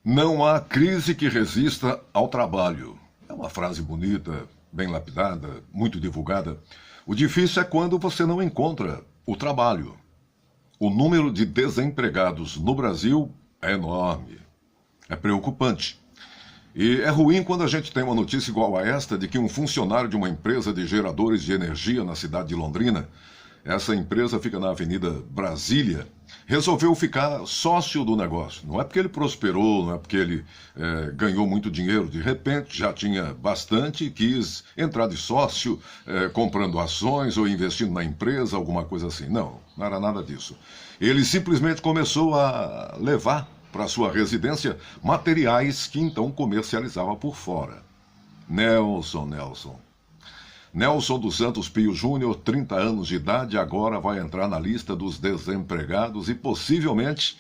Não há crise que resista ao trabalho. É uma frase bonita, bem lapidada, muito divulgada. O difícil é quando você não encontra o trabalho. O número de desempregados no Brasil é enorme. É preocupante. E é ruim quando a gente tem uma notícia igual a esta de que um funcionário de uma empresa de geradores de energia na cidade de Londrina, essa empresa fica na Avenida Brasília, resolveu ficar sócio do negócio. Não é porque ele prosperou, não é porque ele ganhou muito dinheiro. De repente já tinha bastante e quis entrar de sócio, comprando ações ou investindo na empresa, alguma coisa assim. Não, não era nada disso. Ele simplesmente começou a levar para sua residência materiais que então comercializava por fora. Nelson dos Santos Pio Júnior, 30 anos de idade, agora vai entrar na lista dos desempregados e possivelmente,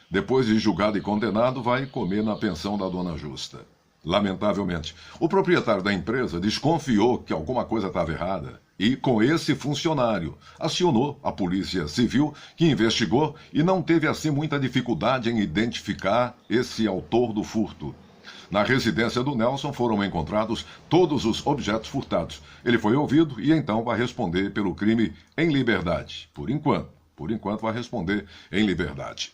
depois de julgado e condenado, vai comer na pensão da dona Justa. Lamentavelmente, o proprietário da empresa desconfiou que alguma coisa estava errada e, com esse funcionário, acionou a Polícia Civil, que investigou e não teve assim muita dificuldade em identificar esse autor do furto. Na residência do Nelson foram encontrados todos os objetos furtados. Ele foi ouvido e então vai responder pelo crime em liberdade. Por enquanto vai responder em liberdade.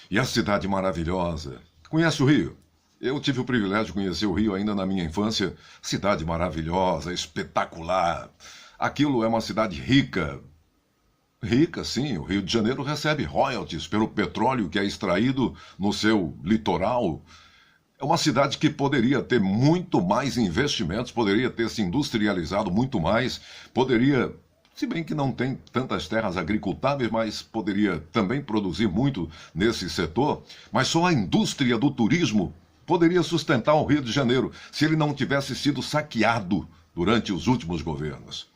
E a cidade maravilhosa? Conhece o Rio? Eu tive o privilégio de conhecer o Rio ainda na minha infância. Cidade maravilhosa, espetacular. Aquilo é uma cidade rica. Rica, sim. O Rio de Janeiro recebe royalties pelo petróleo que é extraído no seu litoral. É uma cidade que poderia ter muito mais investimentos, poderia ter se industrializado muito mais, poderia, se bem que não tem tantas terras agricultáveis, mas poderia também produzir muito nesse setor. Mas só a indústria do turismo poderia sustentar o Rio de Janeiro se ele não tivesse sido saqueado durante os últimos governos.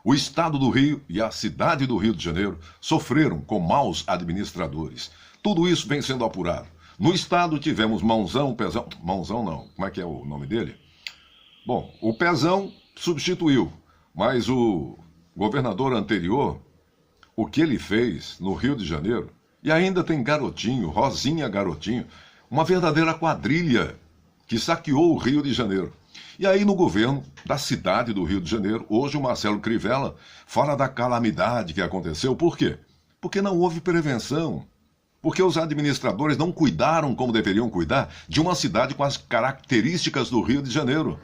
O estado do Rio e a cidade do Rio de Janeiro sofreram com maus administradores. Tudo isso vem sendo apurado. No estado tivemos Mãozão, Pezão... Mãozão não, como é que é o nome dele? Bom, o Pezão substituiu, mas o governador anterior, o que ele fez no Rio de Janeiro, e ainda tem Garotinho, Rosinha Garotinho, uma verdadeira quadrilha que saqueou o Rio de Janeiro. E aí no governo da cidade do Rio de Janeiro, hoje o Marcelo Crivella fala da calamidade que aconteceu. Por quê? Porque não houve prevenção. Porque os administradores não cuidaram como deveriam cuidar de uma cidade com as características do Rio de Janeiro.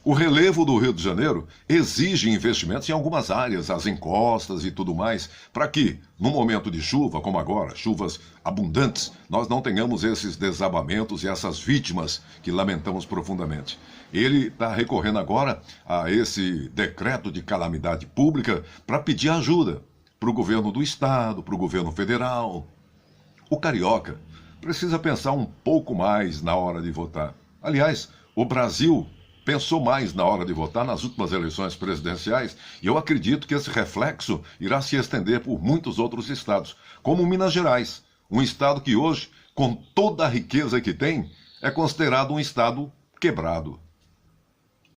O relevo do Rio de Janeiro exige investimentos em algumas áreas, as encostas e tudo mais, para que, no momento de chuva, como agora, chuvas abundantes, nós não tenhamos esses desabamentos e essas vítimas que lamentamos profundamente. Ele está recorrendo agora a esse decreto de calamidade pública para pedir ajuda para o governo do estado, para o governo federal. O carioca precisa pensar um pouco mais na hora de votar. Aliás, o Brasil pensou mais na hora de votar nas últimas eleições presidenciais e eu acredito que esse reflexo irá se estender por muitos outros estados, como Minas Gerais, um estado que hoje, com toda a riqueza que tem, é considerado um estado quebrado.